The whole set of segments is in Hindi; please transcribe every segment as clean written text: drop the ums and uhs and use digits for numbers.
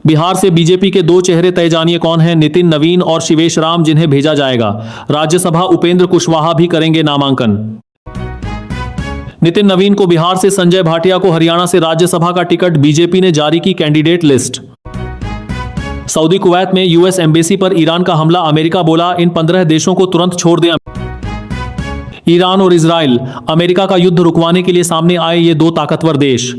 बिहार से बीजेपी के दो चेहरे तय, जानिए कौन है। नितिन नवीन और शिवेश राम, जिन्हें भेजा जाएगा राज्यसभा। उपेंद्र कुशवाहा भी करेंगे नामांकन। नितिन नवीन को बिहार से, संजय भाटिया को हरियाणा से राज्यसभा का टिकट। बीजेपी ने जारी की कैंडिडेट लिस्ट। सऊदी कुवैत में यूएस एम्बेसी पर ईरान का हमला। अमेरिका बोला इन 15 देशों को तुरंत छोड़ दें। ईरान और इजराइल अमेरिका का युद्ध रुकवाने के लिए सामने आए ये दो ताकतवर देश।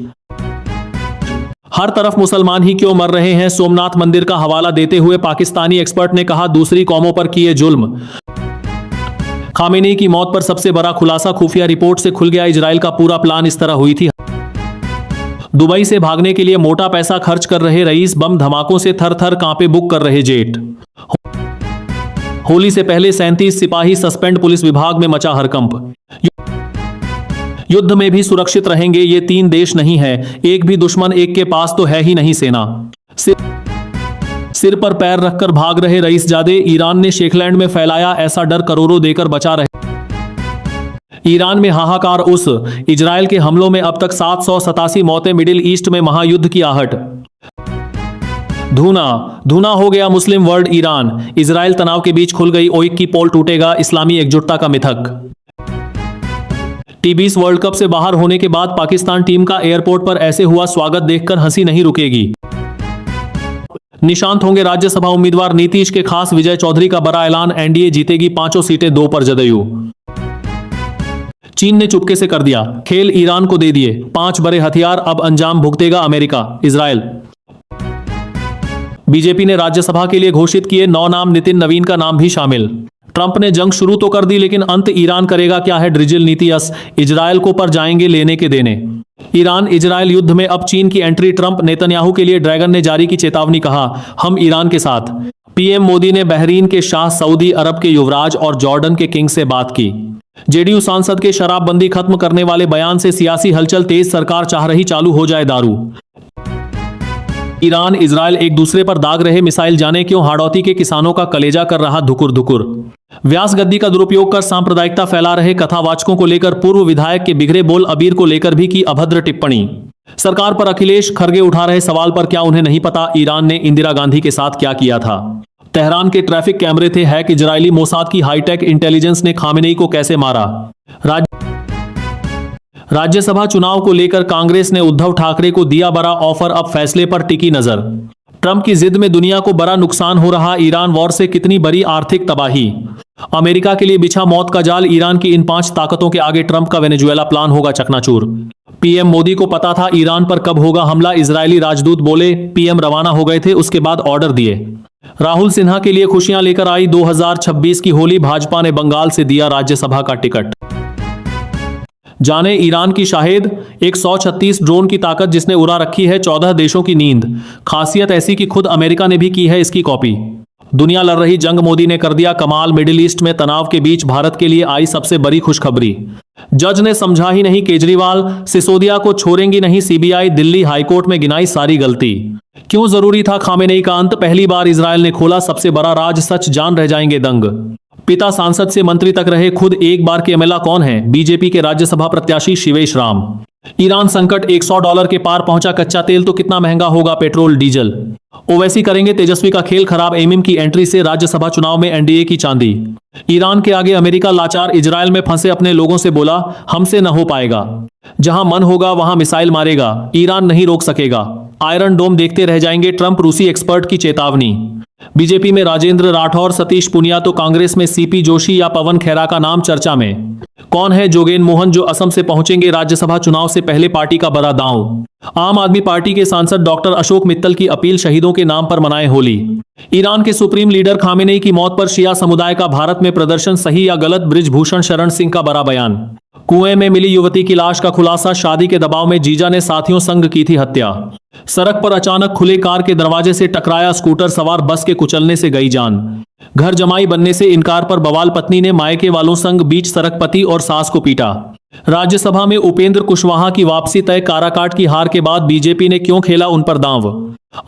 हर तरफ मुसलमान ही क्यों मर रहे हैं। सोमनाथ मंदिर का हवाला देते हुए पाकिस्तानी एक्सपर्ट ने कहा दूसरी कौमों पर किए जुल्म। खामेनेई की मौत पर सबसे बड़ा खुलासा, खुफिया रिपोर्ट से खुल गया इजराइल का पूरा प्लान इस तरह हुई थी। दुबई से भागने के लिए मोटा पैसा खर्च कर रहे रईस, बम धमाकों से थर थर कांपे बुक कर रहे जेट। होली से पहले 37 सिपाही सस्पेंड, पुलिस विभाग में मचा हड़कंप। युद्ध में भी सुरक्षित रहेंगे ये 3 देश नहीं है, एक भी दुश्मन, एक के पास तो है ही नहीं सेना। सिर पर पैर रखकर भाग रहे रईसजादे। ईरान ने शेखलैंड में फैलाया ऐसा डर, करोड़ों देकर बचा रहे। ईरान में हाहाकार। उस इजराइल के हमलों में अब तक 787 मौतें। मिडिल ईस्ट में महायुद्ध की आहट। धूना हो गया मुस्लिम वर्ल्ड। ईरान इजराइल तनाव के बीच खुल गई ओइक की पोल, टूटेगा इस्लामी एकजुटता का मिथक। T20 वर्ल्ड कप से बाहर होने के बाद पाकिस्तान टीम का एयरपोर्ट पर ऐसे हुआ स्वागत, देखकर हंसी नहीं रुकेगी। निशांत होंगे राज्यसभा उम्मीदवार। नीतीश के खास विजय चौधरी का बड़ा ऐलान, एनडीए जीतेगी 5 सीटें, 2 पर जदयू। चीन ने चुपके से कर दिया खेल, ईरान को दे दिए 5 बड़े हथियार, अब अंजाम भुगतेगा अमेरिका। इजराइल। बीजेपी ने राज्यसभा के लिए घोषित किए 9 नाम, नितिन नवीन का नाम भी शामिल। ट्रंप ने जंग शुरू तो कर दी, लेकिन अंत ईरान करेगा। क्या है ड्रिजिल नीति? इजराइल को पर जाएंगे लेने के देने। ईरान इजराइल युद्ध में अब चीन की एंट्री। ट्रंप नेतन्याहू के लिए ड्रैगन ने जारी की चेतावनी, कहा हम ईरान के साथ। पीएम मोदी ने बहरीन के शाह, सऊदी अरब के युवराज और जॉर्डन के किंग से बात की। जेडीयू सांसद के शराबबंदी खत्म करने वाले बयान से सियासी हलचल तेज, सरकार चाह रही चालू हो जाए दारू। ईरान इजराइल एक दूसरे पर दाग रहे मिसाइल, जाने क्यों हाड़ौती के किसानों का कलेजा कर रहा धुकुर धुकुर। व्यास गद्दी का दुरुपयोग कर सांप्रदायिकता फैला रहे कथावाचकों को लेकर पूर्व विधायक के बिगड़े बोल, अबीर को लेकर भी की अभद्र टिप्पणी। सरकार पर अखिलेश खरगे उठा रहे सवाल पर, क्या उन्हें नहीं पता ईरान ने इंदिरा गांधी के साथ क्या किया था। तेहरान के ट्रैफिक कैमरे थे हैक, इजरायली मोसाद की हाईटेक इंटेलिजेंस ने खामेनेई को कैसे मारा। राज्यसभा चुनाव को लेकर कांग्रेस ने उद्धव ठाकरे को दिया बड़ा ऑफर, अब फैसले पर टिकी नजर। ट्रंप की जिद में दुनिया को बड़ा नुकसान हो रहा, ईरान वॉर से कितनी बड़ी आर्थिक तबाही। अमेरिका के लिए बिछा मौत का जाल, ईरान की इन 5 ताकतों के आगे ट्रंप का वेनेजुएला प्लान होगा चकनाचूर। पीएम मोदी को पता था ईरान पर कब होगा हमला, इजरायली राजदूत बोले। पीएम रवाना हो गए थे, उसके बाद ऑर्डर दिए। राहुल सिन्हा के लिए खुशियां लेकर आई 2026 की होली, भाजपा ने बंगाल से दिया राज्यसभा का टिकट। जाने ईरान की शाहिद, 136 ड्रोन की ताकत जिसने उड़ा रखी है 14 देशों की नींद। खासियत ऐसी कि खुद अमेरिका ने भी की है इसकी कॉपी। दुनिया लड़ रही जंग, मोदी ने कर दिया कमाल। मिडिल ईस्ट में तनाव के बीच भारत के लिए आई सबसे बड़ी खुशखबरी। जज ने समझा ही नहीं केजरीवाल, सिसोदिया को छोड़ेंगी नहीं सीबीआई। दिल्ली हाईकोर्ट में गिनाई सारी गलती। क्यों जरूरी था खामेनेई का अंत, पहली बार इजराइल ने खोला सबसे बड़ा राज, सच जान रह जाएंगे दंग। पिता सांसद से मंत्री तक रहे खुद एक बार के एमएलए कौन है? बीजेपी के राज्यसभा प्रत्याशी शिवेश राम। ईरान संकट $100 के पार पहुंचा, कच्चा तेल तो कितना महंगा होगा पेट्रोल डीजल। ओवैसी करेंगे तेजस्वी का खेल खराब, एमिम की एंट्री से राज्यसभा चुनाव में एनडीए की चांदी। ईरान के आगे अमेरिका लाचार, इजराइल में फंसे अपने लोगों से बोला हमसे न हो पाएगा। जहां मन होगा वहां मिसाइल मारेगा, ईरान नहीं रोक सकेगा। आयरन डोम देखते रह जाएंगे ट्रंप, रूसी एक्सपर्ट की चेतावनी। बीजेपी में राजेंद्र राठौर, सतीश पुनिया तो कांग्रेस में सीपी जोशी या पवन खेरा का नाम चर्चा में। कौन है जोगेन मोहन जो असम से पहुंचेंगे राज्यसभा चुनाव से पहले, पार्टी का बड़ा दांव। आम आदमी पार्टी के सांसद डॉक्टर अशोक मित्तल की अपील, शहीदों के नाम पर मनाएं होली। ईरान के सुप्रीम लीडर खामेनेई की मौत पर शिया समुदाय का भारत में प्रदर्शन, सही या गलत। बृजभूषण शरण सिंह का बड़ा बयान। कुएं में मिली युवती की लाश का खुलासा, शादी के दबाव में जीजा ने साथियों संग की थी हत्या। सड़क पर अचानक खुले कार के दरवाजे से टकराया स्कूटर सवार, बस के कुचलने से गई जान। घर जमाई बनने से इनकार पर बवाल, पत्नी ने मायके वालों संग बीच सड़क पति और सास को पीटा। राज्यसभा में उपेंद्र कुशवाहा की वापसी तय, काराकाट की हार के बाद बीजेपी ने क्यों खेला उन पर दांव।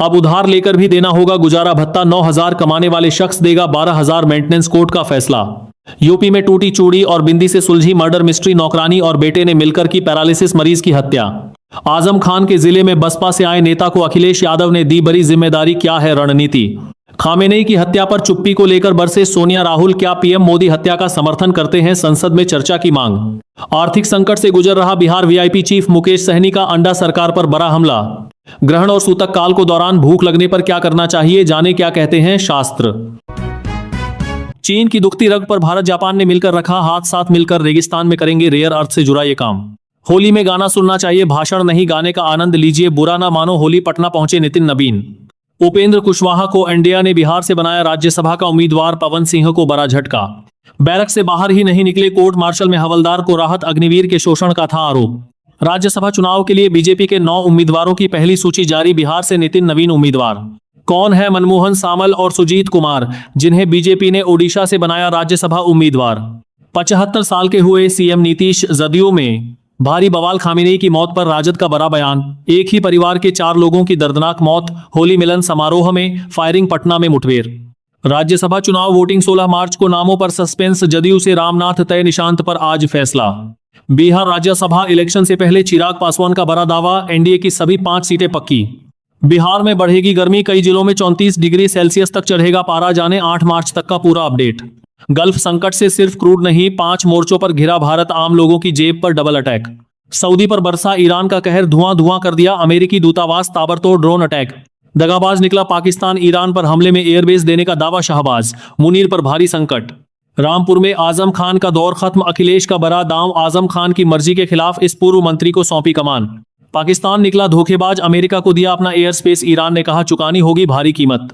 अब उधार लेकर भी देना होगा गुजारा भत्ता, 9,000 कमाने वाले शख्स देगा 12,000 मेंटेनेंस। कोर्ट का फैसला। यूपी में टूटी चूड़ी और बिंदी से सुलझी मर्डर मिस्ट्री, नौकरानी और बेटे ने मिलकर की पैरालिसिस मरीज की हत्या। आजम खान के जिले में बसपा से आए नेता को अखिलेश यादव ने दी बड़ी जिम्मेदारी, क्या है रणनीति? खामेनेई की हत्या पर चुप्पी को लेकर बरसे सोनिया राहुल, क्या पीएम मोदी हत्या का समर्थन करते हैं? संसद में चर्चा की मांग। आर्थिक संकट से गुजर रहा बिहार वीआईपी चीफ मुकेश सहनी का अंडा सरकार पर बड़ा हमला। ग्रहण और सूतक काल को दौरान भूख लगने पर क्या करना चाहिए, जाने क्या कहते हैं शास्त्र। चीन की दुखती रग पर भारत जापान ने मिलकर रखा हाथ, साथ मिलकर रेगिस्तान में करेंगे रेयर अर्थ से जुड़ा ये काम। होली में गाना सुनना चाहिए, भाषण नहीं, गाने का आनंद लीजिए, बुरा ना मानो। होली पटना पहुंचे नितिन नवीन। उपेंद्र कुशवाहा को एनडीए ने बिहार से बनाया राज्यसभा का उम्मीदवार, पवन सिंह को बड़ा झटका। बैरक से बाहर ही नहीं निकले, कोर्ट मार्शल में हवलदार को राहत, अग्निवीर के शोषण का था आरोप। राज्यसभा चुनाव के लिए बीजेपी के 9 उम्मीदवारों की पहली सूची जारी, बिहार से नितिन नवीन उम्मीदवार। कौन है? मनमोहन सामल और सुजीत कुमार, जिन्हें बीजेपी ने ओडिशा से बनाया राज्यसभा उम्मीदवार। 75 साल के हुए सीएम नीतीश, जदयू में भारी बवाल, खामेनेई की मौत पर राजद का बड़ा बयान। एक ही परिवार के 4 लोगों की दर्दनाक मौत, होली मिलन समारोह में फायरिंग, पटना में मुठभेड़। राज्यसभा चुनाव वोटिंग 16 मार्च को, नामों पर सस्पेंस, जदयू से रामनाथ तय, निशांत पर आज फैसला। बिहार राज्यसभा इलेक्शन से पहले चिराग पासवान का बड़ा दावा, एनडीए की सभी 5 सीटें पक्की। बिहार में बढ़ेगी गर्मी, कई जिलों में 34 डिग्री सेल्सियस तक चढ़ेगा पारा, जाने 8 मार्च तक का पूरा अपडेट। गल्फ संकट से सिर्फ क्रूड नहीं, 5 मोर्चों पर घिरा भारत, आम लोगों की जेब पर डबल अटैक। सऊदी पर बरसा ईरान का कहर, धुआं धुआं कर दिया अमेरिकी दूतावास, ताबड़तोड़ ड्रोन अटैक। दगाबाज निकला पाकिस्तान, ईरान पर हमले में एयरबेस देने का दावा शाहबाज, मुनीर पर भारी संकट। रामपुर में आजम खान का दौर खत्म, अखिलेश का बड़ा दांव, आजम खान की मर्जी के खिलाफ इस पूर्व मंत्री को सौंपी कमान। पाकिस्तान निकला धोखेबाज, अमेरिका को दिया अपना एयर स्पेस, ईरान ने कहा चुकानी होगी भारी कीमत।